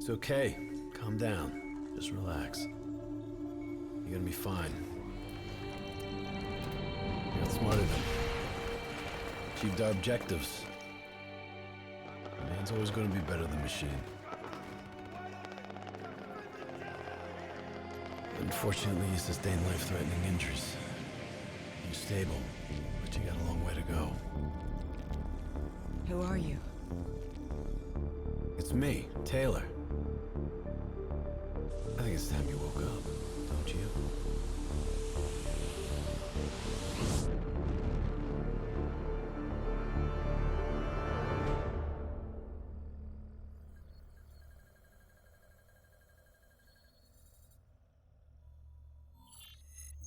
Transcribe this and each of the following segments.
It's okay. Calm down. Just relax. You're gonna be fine. You got smarter than achieved our objectives. Man's always gonna be better than machine. Unfortunately, you sustained life-threatening injuries. You're stable, but you got a long way to go. Who are you? It's me, Taylor. I think it's time you woke up, don't you?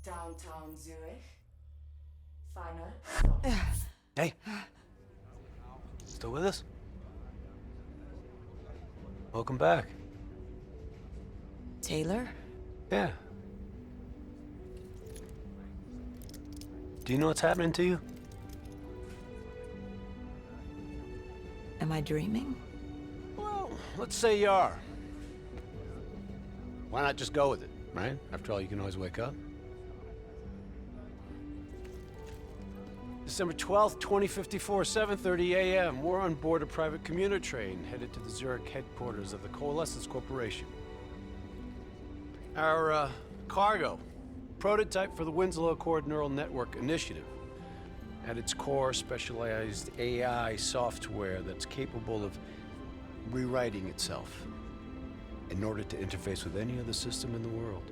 Downtown Zurich. Final stop. Hey. Still with us? Welcome back. Taylor? Yeah. Do you know what's happening to you? Am I dreaming? Well, let's say you are. Why not just go with it, right? After all, you can always wake up. December 12th, 2054, 7:30 a.m. We're on board a private commuter train headed to the Zurich headquarters of the Coalescence Corporation. Our cargo, prototype for the Winslow Accord Neural Network Initiative. At its core, specialized AI software that's capable of rewriting itself in order to interface with any other system in the world.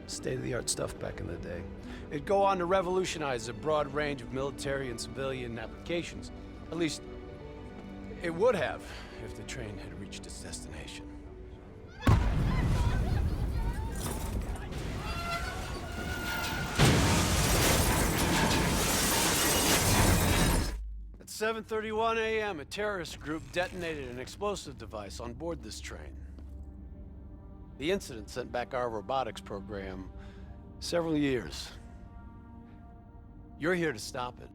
State-of-the-art stuff back in the day. It'd go on to revolutionize a broad range of military and civilian applications. At least, it would have if the train had reached its destination. At 7:31 a.m., a terrorist group detonated an explosive device on board this train. The incident sent back our robotics program several years. You're here to stop it.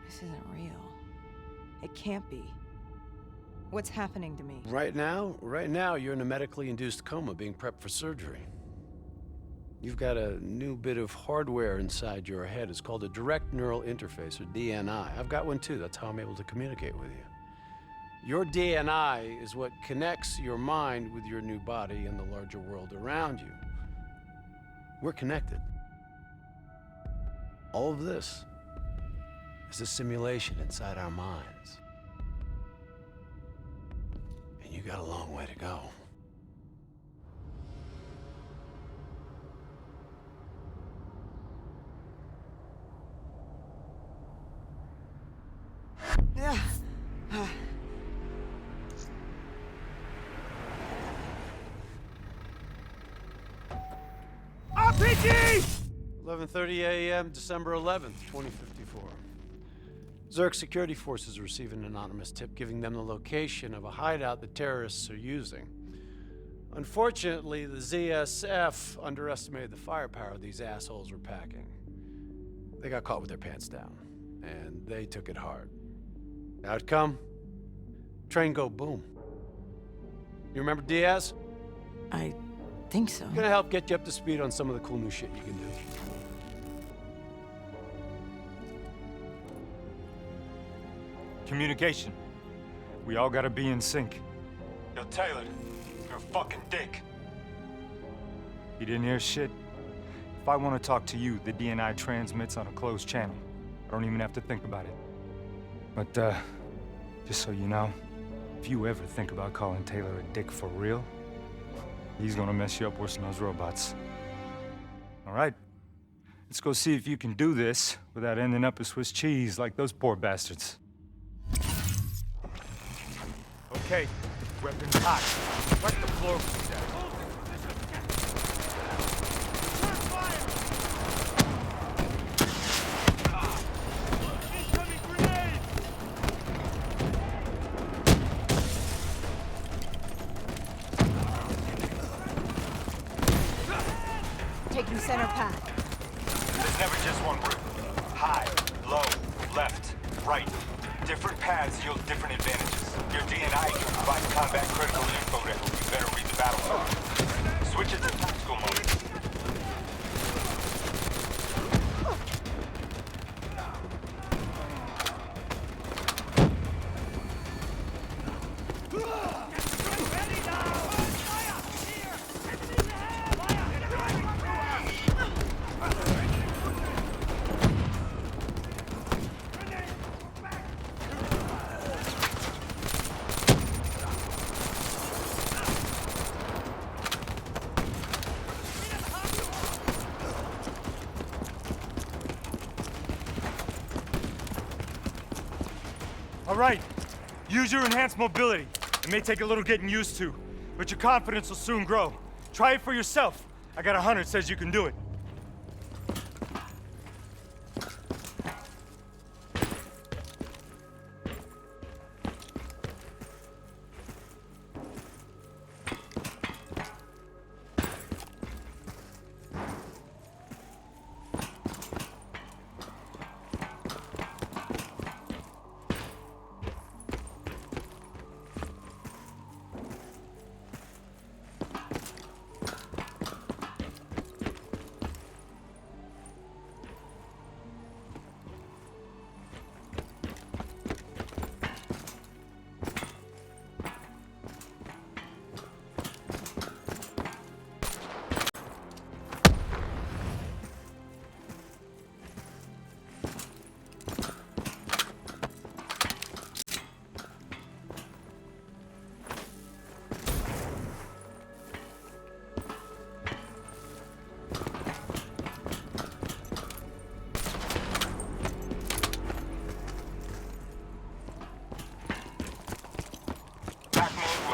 This isn't real. It can't be. What's happening to me? Right now, you're in a medically induced coma being prepped for surgery. You've got a new bit of hardware inside your head. It's called a direct neural interface, or DNI. I've got one too. That's how I'm able to communicate with you. Your DNI is what connects your mind with your new body and the larger world around you. We're connected. All of this is a simulation inside our minds. And you got a long way to go. RPG! 11:30 a.m., December 11th, 2054. Zurich security forces receive an anonymous tip giving them the location of a hideout the terrorists are using. Unfortunately, the ZSF underestimated the firepower these assholes were packing. They got caught with their pants down, and they took it hard. Outcome? Train go boom. You remember Diaz? I think so. Gonna help get you up to speed on some of the cool new shit you can do. Communication. We all gotta be in sync. Yo, Taylor, you're a fucking dick. You didn't hear shit? If I want to talk to you, the DNI transmits on a closed channel. I don't even have to think about it. But, just so you know, if you ever think about calling Taylor a dick for real, he's gonna mess you up worse than those robots. All right, let's go see if you can do this without ending up as Swiss cheese like those poor bastards. Okay, weapons hot. Wipe the floor with that. Taking center path. There's never just one route. High, low, left, right. Different paths yield different advantages. Your DNI can provide combat critical info that you better read the battle mode. Switch it to tactical mode. All right, use your enhanced mobility. It may take a little getting used to, but your confidence will soon grow. Try it for yourself. I got a hunter that says you can do it.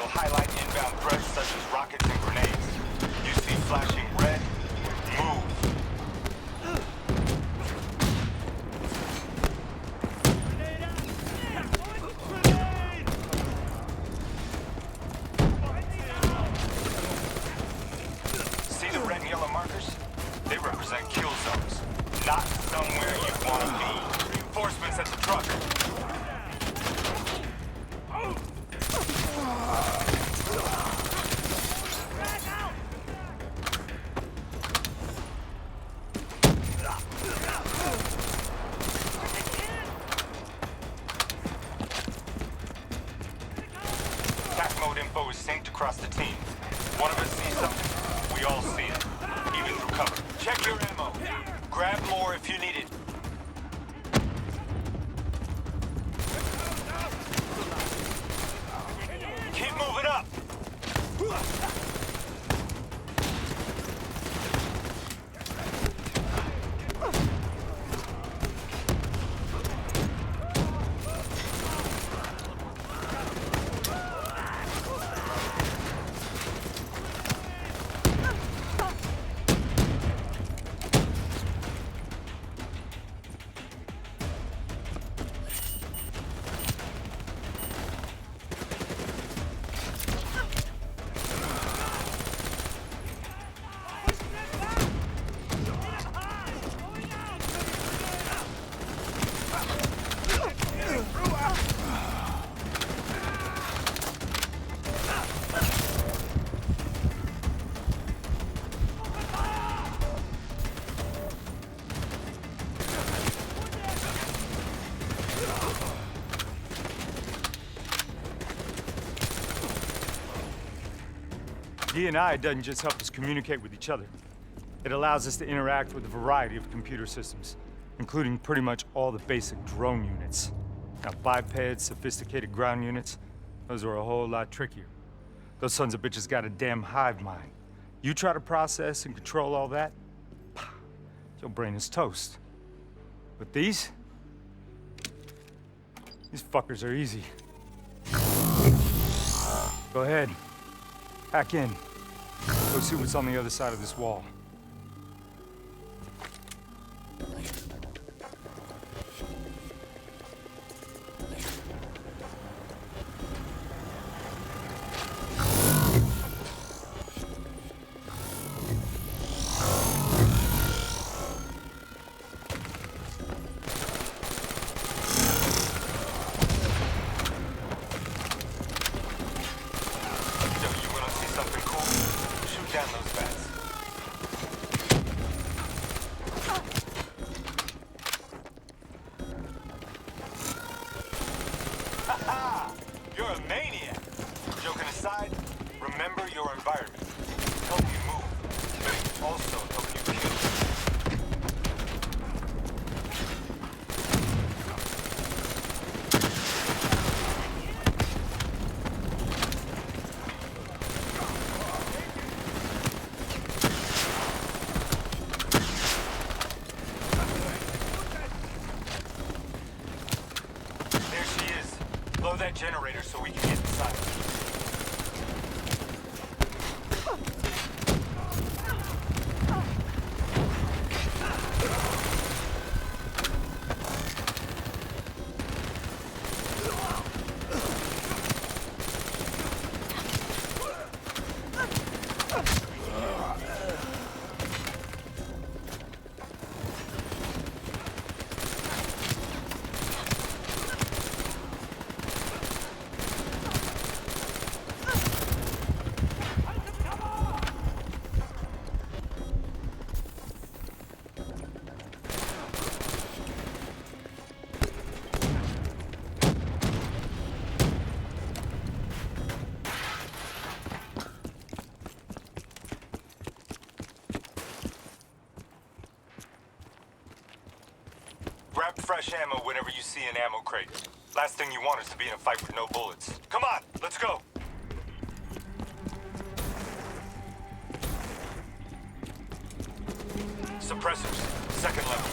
Highlight inbound threats such as rockets and grenades. You see flashing red, move. See the red and yellow markers? They represent kill zones. Not somewhere you want to be. Reinforcements at the truck. Mode info is synced across the team. One of us sees something, we all see it. Even through cover. Check your ammo. Grab more if you need it. Keep moving up. DNI doesn't just help us communicate with each other. It allows us to interact with a variety of computer systems, including pretty much all the basic drone units. Now, bipeds, sophisticated ground units, those are a whole lot trickier. Those sons of bitches got a damn hive mind. You try to process and control all that, your brain is toast. But these fuckers are easy. Go ahead. Hack in. Go see what's on the other side of this wall. down those bats. Ha-ha! You're a maniac! Joking aside, remember your environment. Help you move, but it also help you kill. There she is. Blow that generator so we can get inside. Grab fresh ammo whenever you see an ammo crate. Last thing you want is to be in a fight with no bullets. Come on, let's go! Suppressors, second level.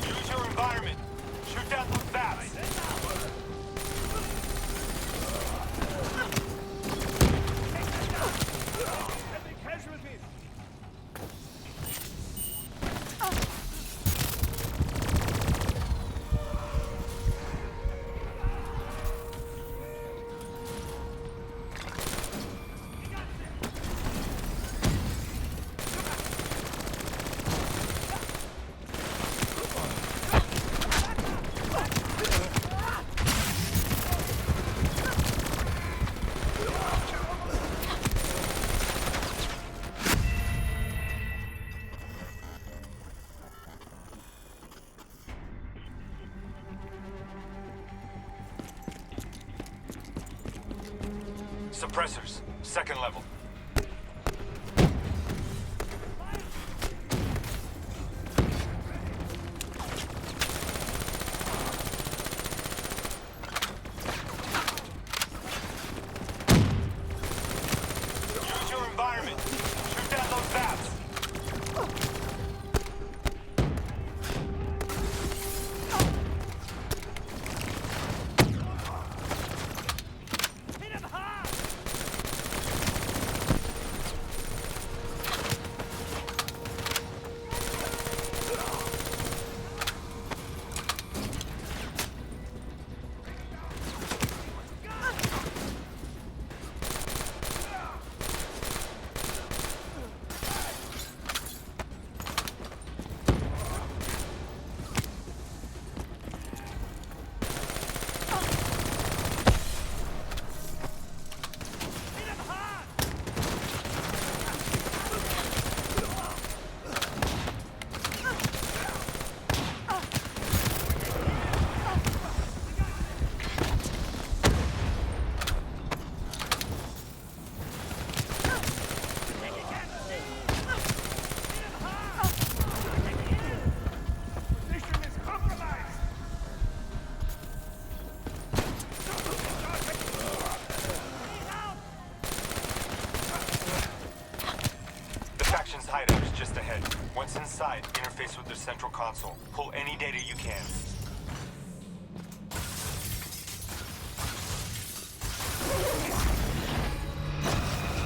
Use your environment. Shoot down those bats. Suppressors, second level. Use your environment. Shoot down those bats. Hideout is just ahead. Once inside, interface with their central console. Pull any data you can.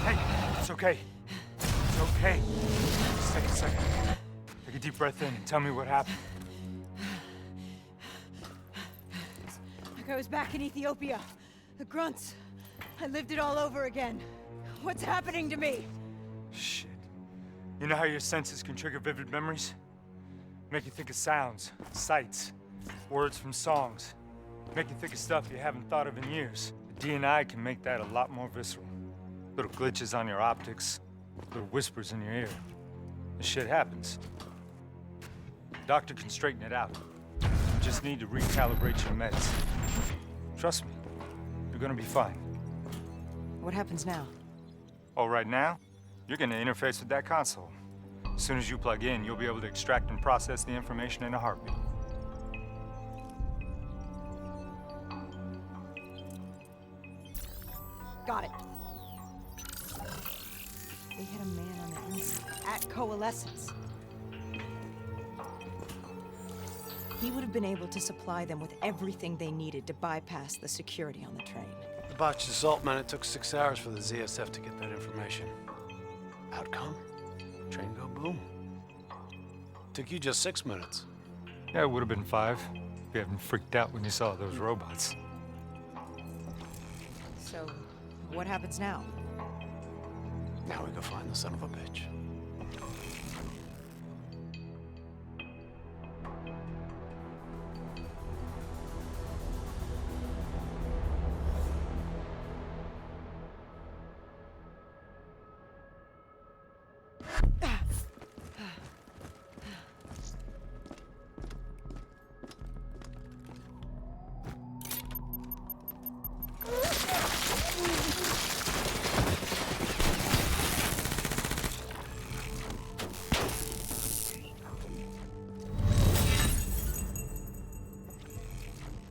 Hey, it's okay. It's okay. Just take a second. Take a deep breath in and tell me what happened. Like I was back in Ethiopia. The grunts. I lived it all over again. What's happening to me? Shit. You know how your senses can trigger vivid memories? Make you think of sounds, sights, words from songs. Make you think of stuff you haven't thought of in years. The DNI can make that a lot more visceral. Little glitches on your optics, little whispers in your ear. This shit happens. Doctor can straighten it out. You just need to recalibrate your meds. Trust me, you're gonna be fine. What happens now? Oh, right now, you're gonna interface with that console. As soon as you plug in, you'll be able to extract and process the information in a heartbeat. Got it. They hit a man on the inside at Coalescence. He would have been able to supply them with everything they needed to bypass the security on the train. The botched assault meant it took 6 hours for the ZSF to get that information. Outcome? Train go boom. Took you just 6 minutes. Yeah, it would have been 5 if you hadn't freaked out when you saw those robots. So, what happens now? Now we go find the son of a bitch.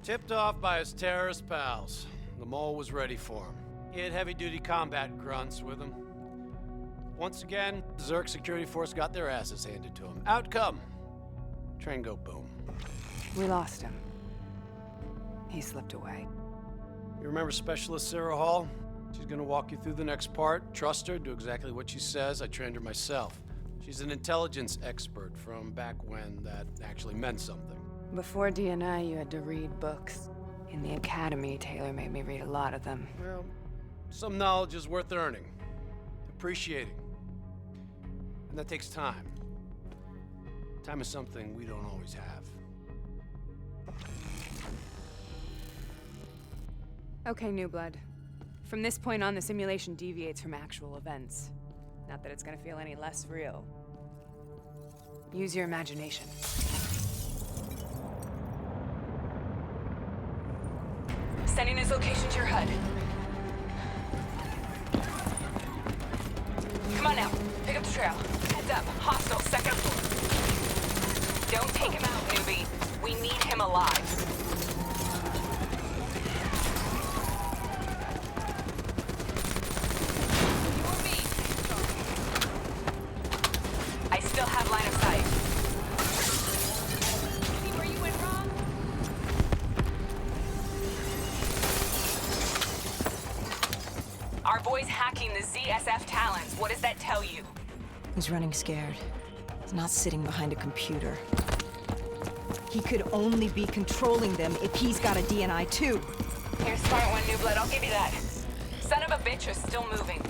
Tipped off by his terrorist pals, the mole was ready for him. He had heavy-duty combat grunts with him. Once again, the Zurich security force got their asses handed to him. Outcome: train go boom. We lost him. He slipped away. You remember Specialist Sarah Hall? She's gonna walk you through the next part. Trust her, do exactly what she says. I trained her myself. She's an intelligence expert from back when that actually meant something. Before DNI, you had to read books. In the academy, Taylor made me read a lot of them. Well, some knowledge is worth earning, appreciating. And that takes time. Time is something we don't always have. Okay, New Blood. From this point on, the simulation deviates from actual events. Not that it's gonna feel any less real. Use your imagination. Sending his location to your HUD. Come on now, pick up the trail. Heads up, hostile, second floor. Don't take him out, newbie. We need him alive. You or me? I still have line of sight. See where you went wrong? Our boy's hacking the ZSF talents. What does that tell you? He's running scared. He's not sitting behind a computer. He could only be controlling them if he's got a DNI too. You're a smart one, New Blood. I'll give you that. Son of a bitch is still moving.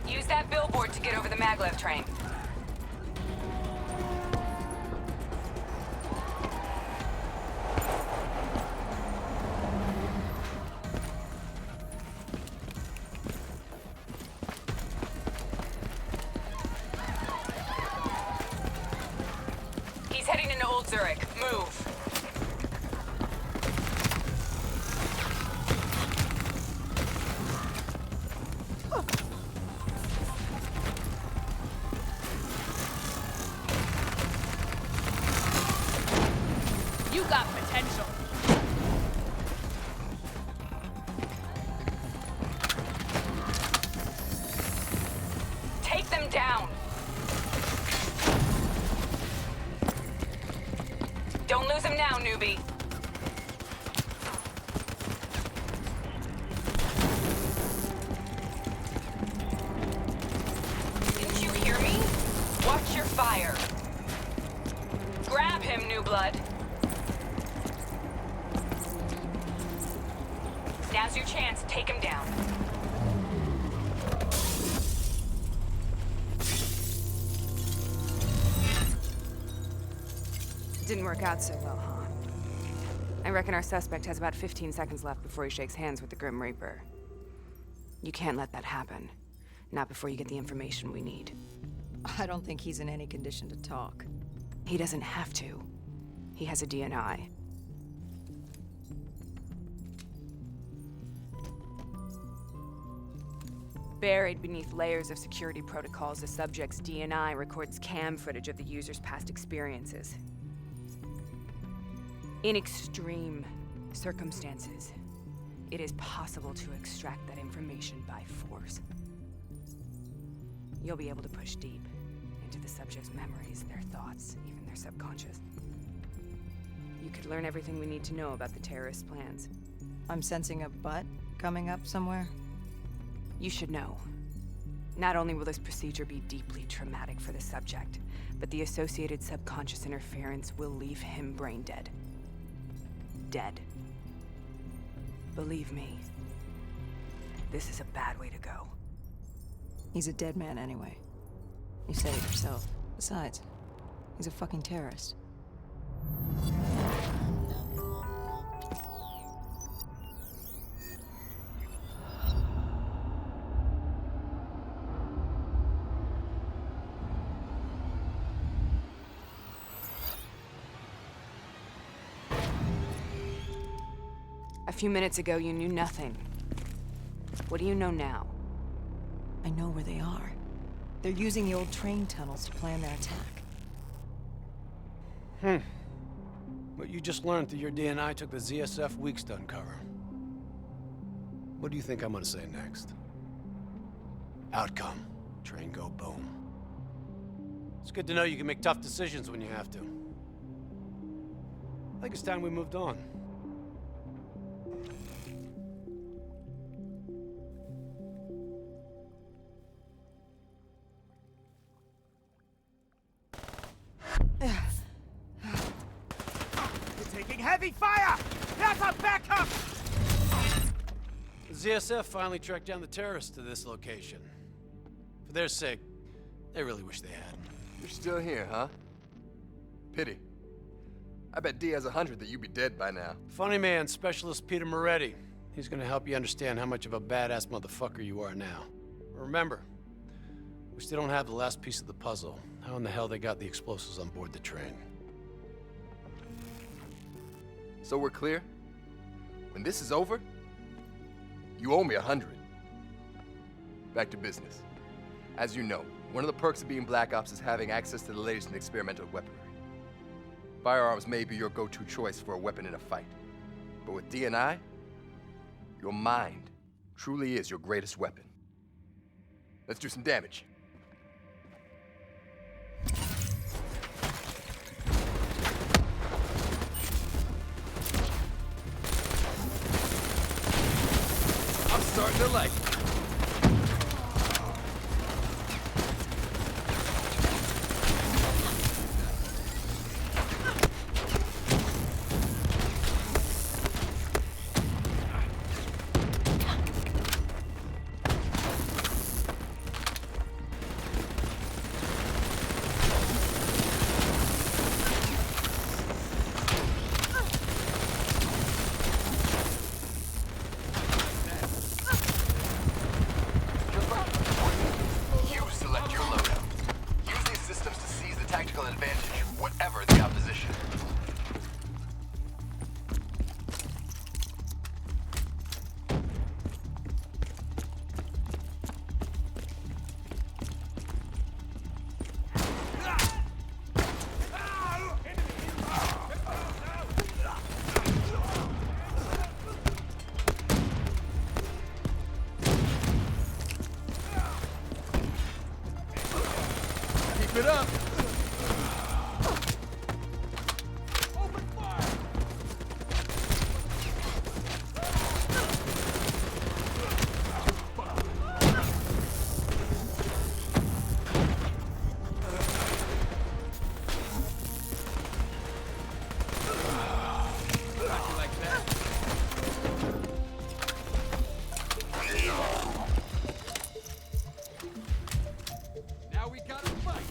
Use that billboard to get over the maglev train. He's heading into Old Zurich. Move. You got potential. Take them down. Don't lose him now, newbie. Didn't you hear me? Watch your fire. Grab him, New Blood. Now's your chance. Take him down. Didn't work out so well, huh? I reckon our suspect has about 15 seconds left before he shakes hands with the Grim Reaper. You can't let that happen. Not before you get the information we need. I don't think he's in any condition to talk. He doesn't have to. He has a DNI. Buried beneath layers of security protocols, the subject's DNI records cam footage of the user's past experiences. In extreme circumstances, it is possible to extract that information by force. You'll be able to push deep into the subject's memories, their thoughts, even their subconscious. You could learn everything we need to know about the terrorist plans. I'm sensing a butt coming up somewhere. You should know. Not only will this procedure be deeply traumatic for the subject, but the associated subconscious interference will leave him brain dead. Dead. Believe me, this is a bad way to go. He's a dead man anyway. You said it yourself. Besides, he's a fucking terrorist. A few minutes ago, you knew nothing. What do you know now? I know where they are. They're using the old train tunnels to plan their attack. What you just learned through your DNI took the ZSF weeks to uncover. What do you think I'm gonna say next? Outcome. Train go boom. It's good to know you can make tough decisions when you have to. I think it's time we moved on. Heavy fire! That's a backup! The ZSF finally tracked down the terrorists to this location. For their sake, they really wish they had. You're still here, huh? Pity. I bet D has 100 that you'd be dead by now. Funny man, Specialist Peter Moretti. He's gonna help you understand how much of a badass motherfucker you are now. Remember, we still don't have the last piece of the puzzle. How in the hell they got the explosives on board the train? So we're clear? When this is over, you owe me 100. Back to business. As you know, one of the perks of being Black Ops is having access to the latest in experimental weaponry. Firearms may be your go-to choice for a weapon in a fight. But with DNI, your mind truly is your greatest weapon. Let's do some damage. I'm starting to like it. Keep it up. Open fire. Like that. Now we gotta fight.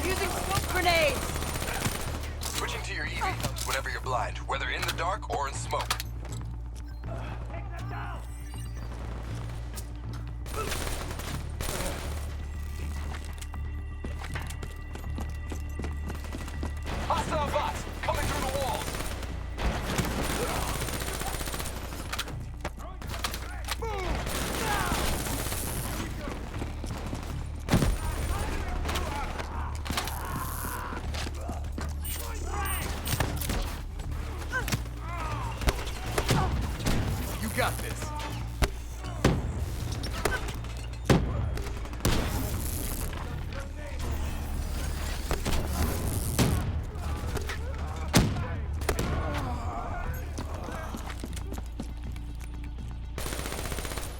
Using smoke grenades! Switching to your EV whenever you're blind, whether in the dark or in smoke. Hostile bots coming through the walls. You got this.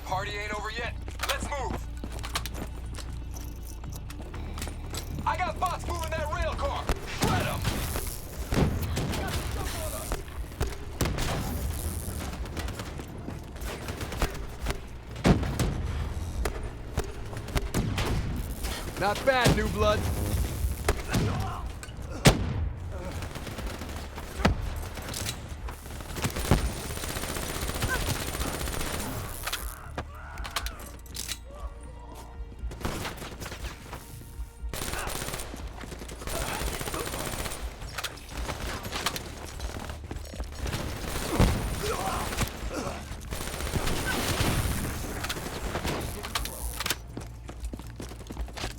Party ain't over yet. Let's move. I got bots moving that rail car. Shred 'em. Not bad, new blood.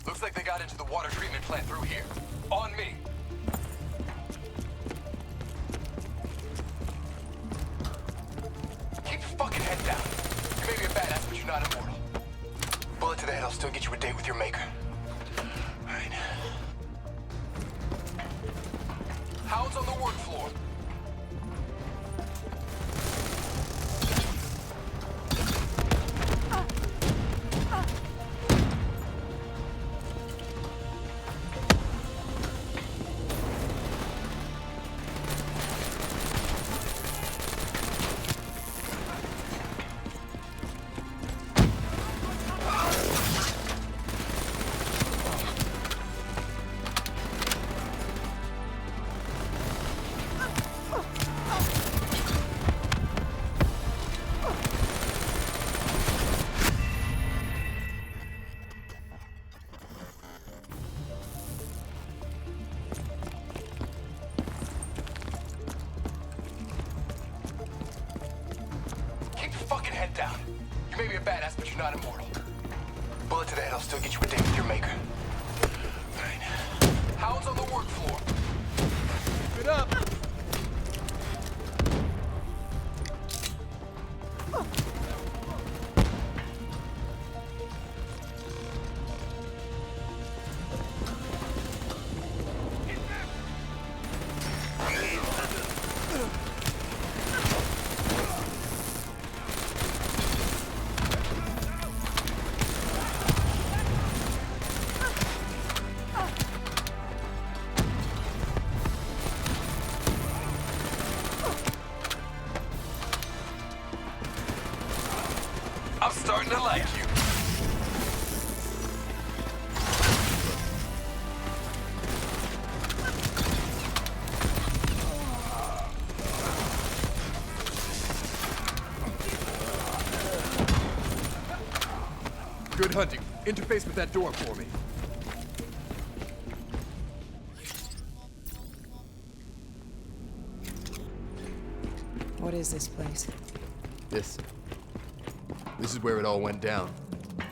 Looks like they got into the water treatment plant through here. On me. Keep your fucking head down. You may be a badass, but you're not immortal. Bullet to the head will still get you a date with your maker. Alright. Hounds on the work floor. Head down. You may be a badass, but you're not immortal. Bullet to the head will still get you a date with your maker. Right. Hounds on the work floor. Get up! I'm starting to like you. Good hunting. Interface with that door for me. What is this place? This is where it all went down.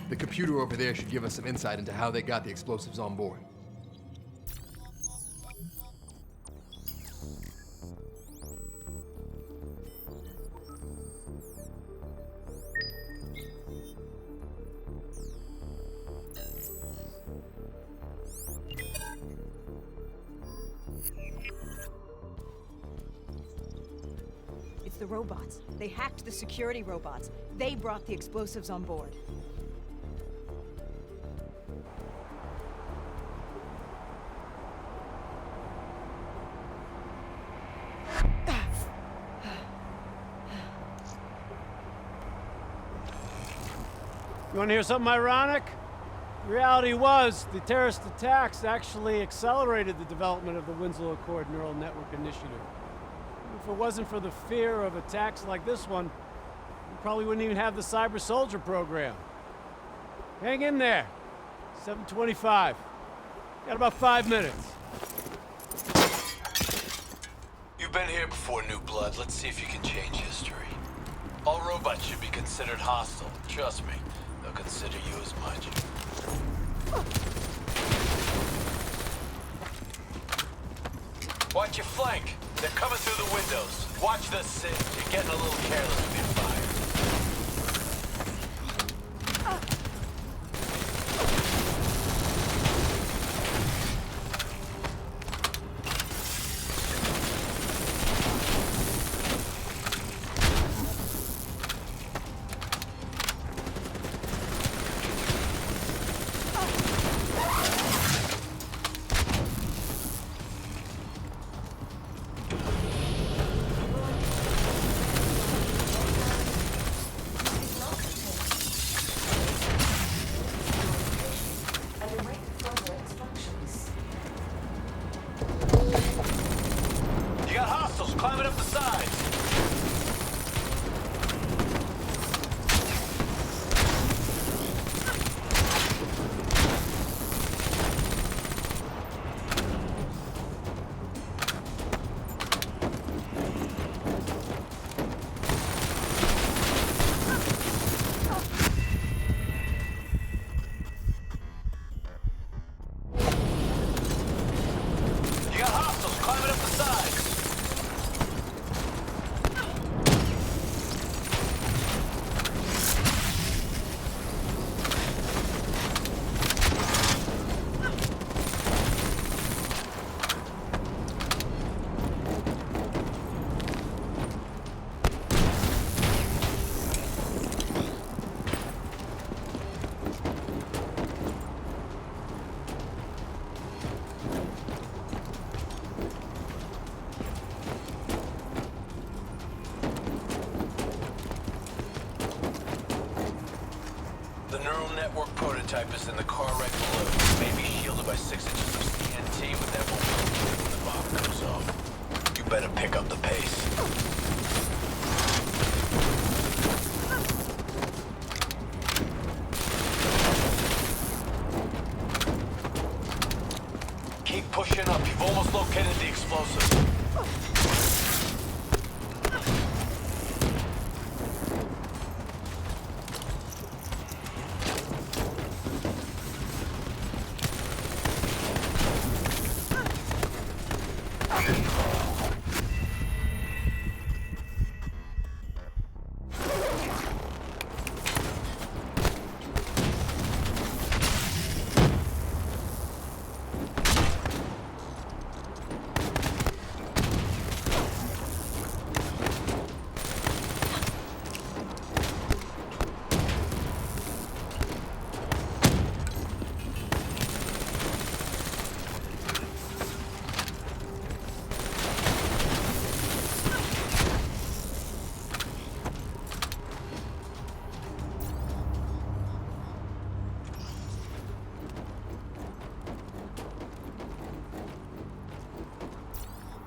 The computer over there should give us some insight into how they got the explosives on board. It's the robots. They hacked the security robots. They brought the explosives on board. You want to hear something ironic? The reality was, the terrorist attacks actually accelerated the development of the Winslow Accord Neural Network Initiative. If it wasn't for the fear of attacks like this one, we probably wouldn't even have the Cyber Soldier program. Hang in there. 7:25. Got about 5 minutes. You've been here before, New Blood. Let's see if you can change history. All robots should be considered hostile. Trust me, they'll consider you as much. Watch your flank. They're coming through the windows. Watch this, Sid. You're getting a little careless with your fire. And await further instructions. You got hostiles climbing up the sides. You got hostiles climbing up the sides. The neural network prototype is in the car right below. It may be shielded by 6 inches of TNT, but that won't work when the bomb goes off. You better pick up the pace. Keep pushing up. You've almost located the explosive.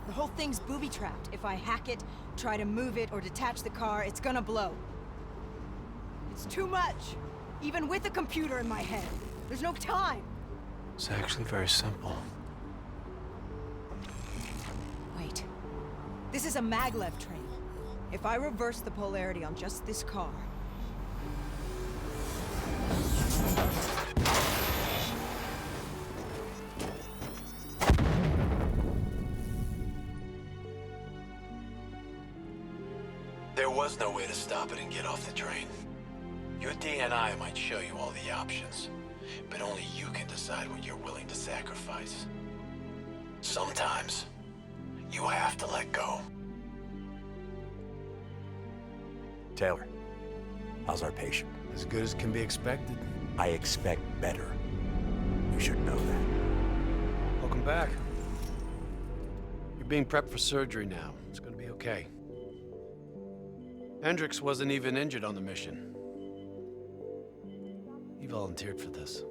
The whole thing's booby-trapped. If I hack it, try to move it, or detach the car, it's gonna blow. It's too much. Even with a computer in my head. There's no time. It's actually very simple. Wait. This is a maglev train. If I reverse the polarity on just this car... There was no way to stop it and get off the train. Your DNI might show you all the options, but only you can decide what you're willing to sacrifice. Sometimes, you have to let go. Taylor, how's our patient? As good as can be expected. I expect better. You should know that. Welcome back. You're being prepped for surgery now. It's gonna be okay. Hendricks wasn't even injured on the mission. He volunteered for this.